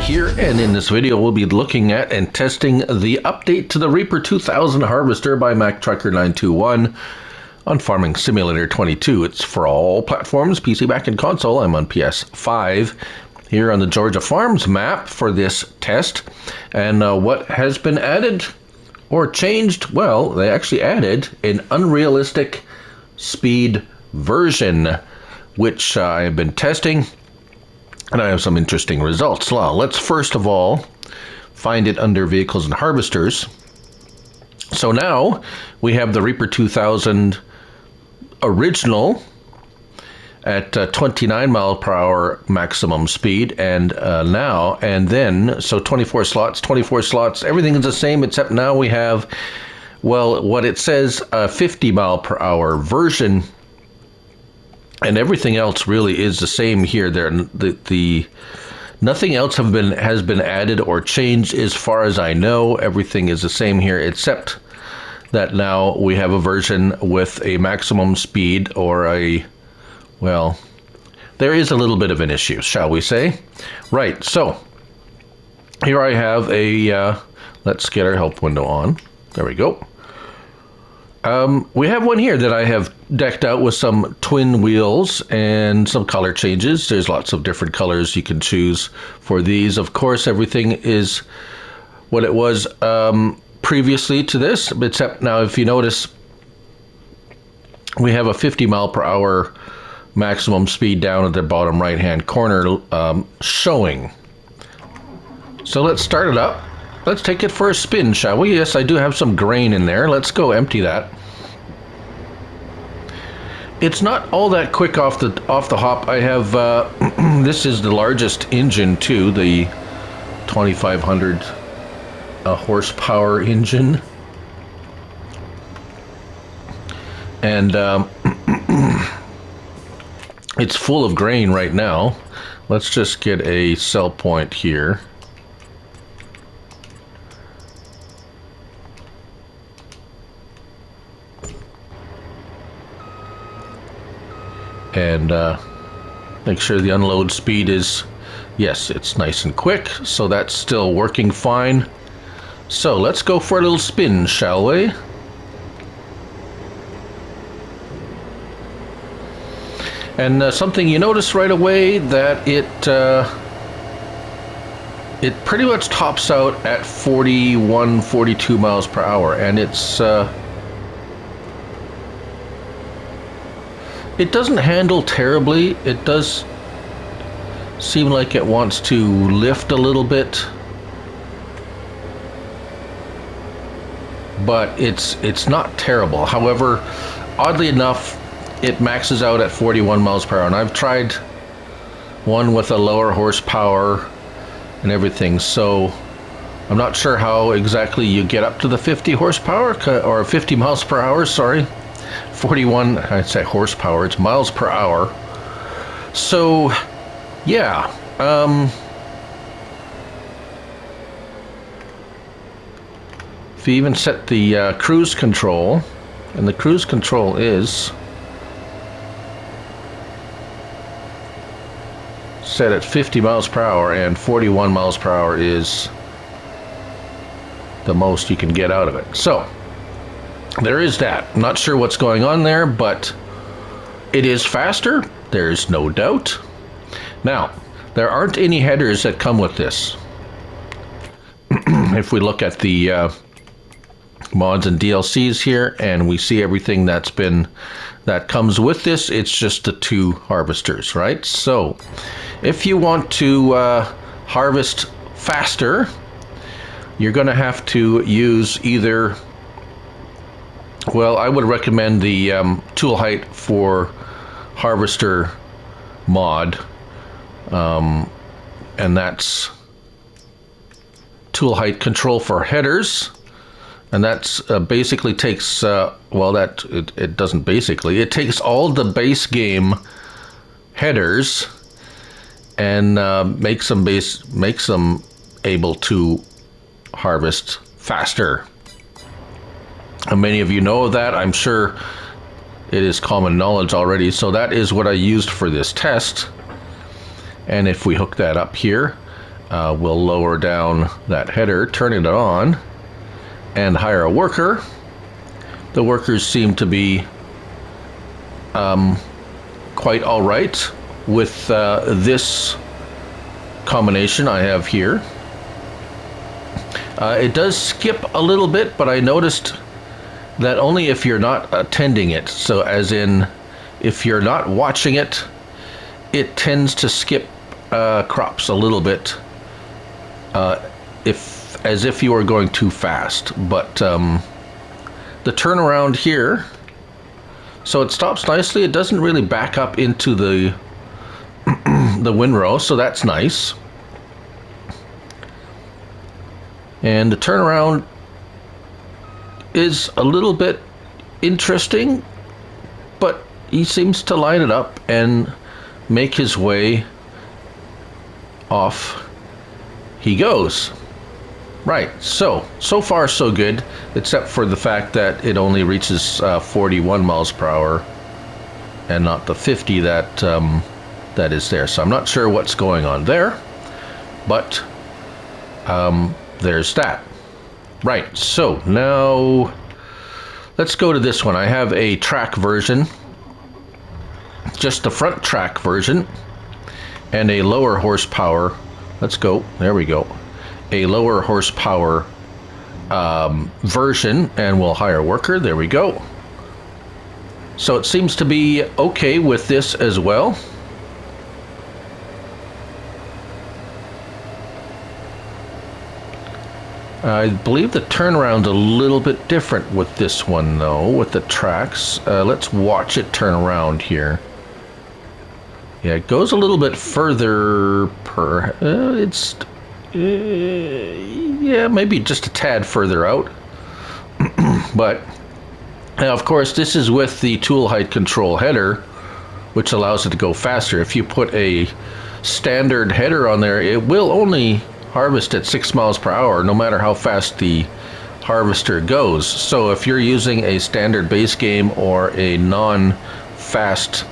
here, and in this video we'll be looking at and testing the update to the Reaper 2000 harvester by MacTrucker921 on Farming Simulator 22. It's for all platforms, PC, Mac, and console. I'm on PS5 here on the Georgia Farms map for this test. And what has been added or changed? Well, they actually added an unrealistic speed version, which I have been testing, and I have some interesting results. Well, let's first of all find it under Vehicles and Harvesters. So now we have the Reaper 2000 original at 29 mile per hour maximum speed, and then 24 slots, everything is the same, except now we have, well, what it says, a 50 mile per hour version. And everything else really is the same here. Nothing else has been added or changed as far as I know. Everything is the same here, except that now we have a version with a maximum speed, or there is a little bit of an issue, shall we say. Right, so here I have let's get our help window on. There we go. We have one here that I have decked out with some twin wheels and some color changes. There's lots of different colors you can choose for these. Of course, everything is what it was previously to this, except now if you notice, we have a 50 mile per hour maximum speed down at the bottom right hand corner showing. So let's start it up. Let's take it for a spin, shall we? Yes, I do have some grain in there. Let's go empty that. It's not all that quick off the hop. I have this is the largest engine too, the 2500 horsepower engine, and it's full of grain right now. Let's just get a sell point here. And make sure the unload speed is, yes, it's nice and quick, so that's still working fine. So let's go for a little spin, shall we? And something you notice right away, that it pretty much tops out at 41, 42 miles per hour, and it doesn't handle terribly. It does seem like it wants to lift a little bit, but it's not terrible. However, oddly enough, it maxes out at 41 miles per hour, and I've tried one with a lower horsepower and everything, so I'm not sure how exactly you get up to the 50 horsepower, or 50 miles per hour, sorry. 41, I'd say horsepower, it's miles per hour. So, yeah. If you even set the cruise control, and the cruise control is set at 50 miles per hour, and 41 miles per hour is the most you can get out of it. So, there is that. I'm not sure what's going on there, but it is faster, there's no doubt. Now, there aren't any headers that come with this. If we look at the mods and DLCs here, and we see everything that comes with this, it's just the two harvesters, right? So, if you want to harvest faster, you're going to have to use either, well, I would recommend the tool height for harvester mod, and that's tool height control for headers, and that's basically takes it doesn't basically, it takes all the base game headers and makes them able to harvest faster. And many of you know that. I'm sure it is common knowledge already. So that is what I used for this test. And if we hook that up here, We'll lower down that header, turn it on, and hire a worker. The workers seem to be quite all right with this combination I have here. It does skip a little bit, but I noticed that only if you're not attending it. So as in, if you're not watching it, it tends to skip crops a little bit, as if you were going too fast. But the turnaround here, so it stops nicely. It doesn't really back up into the the windrow, so that's nice. And the turnaround is a little bit interesting, but he seems to line it up and make his way. Off he goes. Right, so far so good, except for the fact that it only reaches 41 miles per hour and not the 50 that that is there. So I'm not sure what's going on there, but there's that. Right, so now let's go to this one. I have a track version, just the front track version, and a lower horsepower. Let's go. There we go. A lower horsepower version, and we'll hire a worker. There we go. So it seems to be okay with this as well. I believe the turnaround's a little bit different with this one, though, with the tracks. Let's watch it turn around here. Yeah, it goes a little bit further per... yeah, maybe just a tad further out. But, of course, this is with the tool height control header, which allows it to go faster. If you put a standard header on there, it will only harvest at 6 miles per hour, no matter how fast the harvester goes. So if you're using a standard base game or a non-fast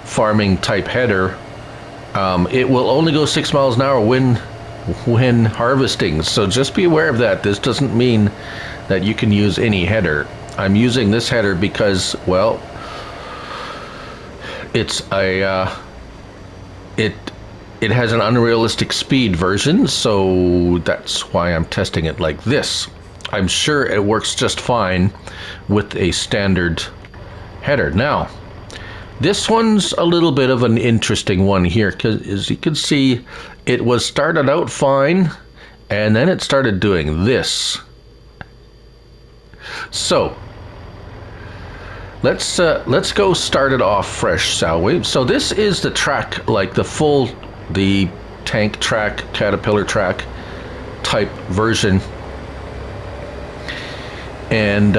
farming type header, it will only go 6 miles an hour when harvesting. So just be aware of that. This doesn't mean that you can use any header. I'm using this header because, well, it's a it has an unrealistic speed version, so that's why I'm testing it like this. I'm sure it works just fine with a standard header. Now, this one's a little bit of an interesting one here, because as you can see, it was started out fine, and then it started doing this. So, let's go start it off fresh, shall we? So this is the track, like the tank track, caterpillar track type version. And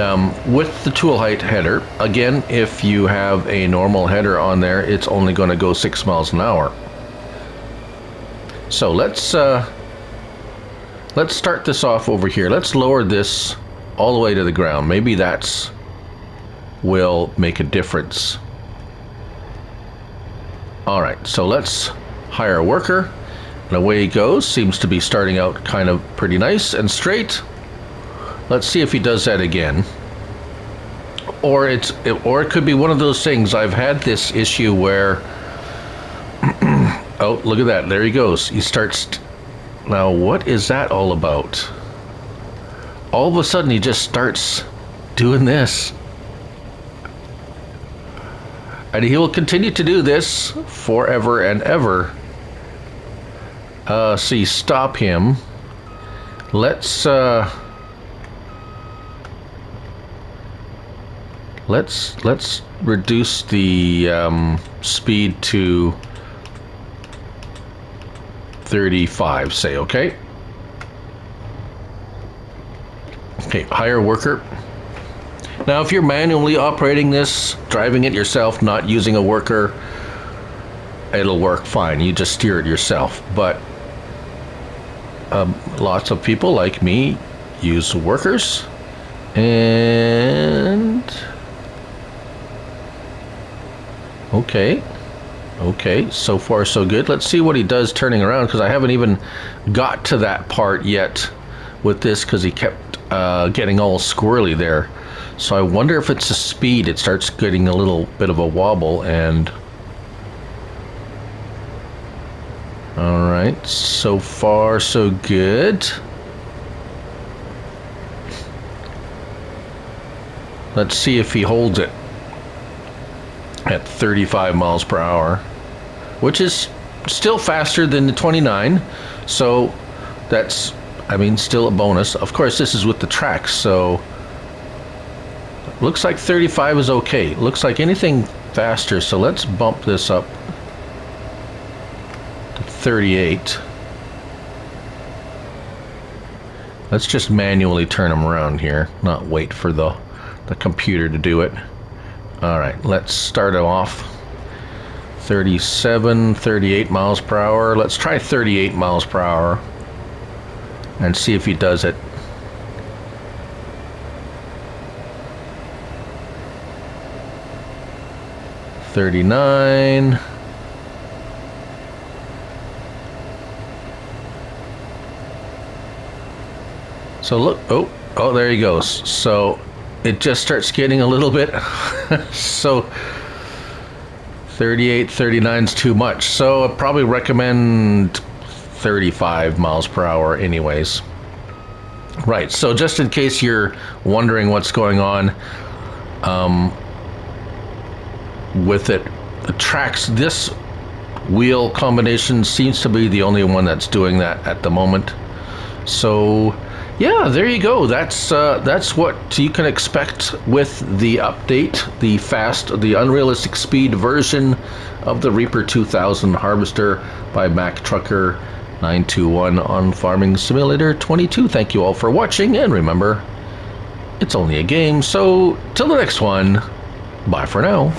with the tool height header, again, if you have a normal header on there, it's only going to go 6 miles an hour. So let's start this off over here. Let's lower this all the way to the ground. Maybe that's will make a difference. All right, so let's hire a worker, and away he goes. Seems to be starting out kind of pretty nice and straight. Let's see if he does that again. Or it could be one of those things. I've had this issue where oh, look at that. There he goes. He starts. Now, what is that all about? All of a sudden, he just starts doing this. And he will continue to do this forever and ever. So you stop him. Let's reduce the speed to 35, say, okay? Okay, hire worker. Now, if you're manually operating this, driving it yourself, not using a worker, it'll work fine. You just steer it yourself. But lots of people like me use workers. And okay, Okay, so far so good. Let's see what he does turning around, because I haven't even got to that part yet with this, because he kept getting all squirrely there. So I wonder if it's the speed. It starts getting a little bit of a wobble, and all right, so far so good. Let's see if he holds it at 35 miles per hour, which is still faster than the 29. So that's, I mean, still a bonus. Of course, this is with the tracks, so looks like 35 is okay. Looks like anything faster, so let's bump this up to 38. Let's just manually turn them around here, not wait for the computer to do it. All right, let's start it off. 37, 38 miles per hour. Let's try 38 miles per hour and see if he does it. $39. So look, oh, there he goes. So it just starts getting a little bit, so 38, 39 is too much. So I'd probably recommend 35 miles per hour anyways. Right, so just in case you're wondering what's going on with it, the tracks, this wheel combination seems to be the only one that's doing that at the moment. So yeah, there you go. That's what you can expect with the update, the unrealistic speed version of the Reaper 2000 harvester by Mac Trucker 921 on Farming Simulator 22. Thank you all for watching, and remember, it's only a game. So till the next one, bye for now.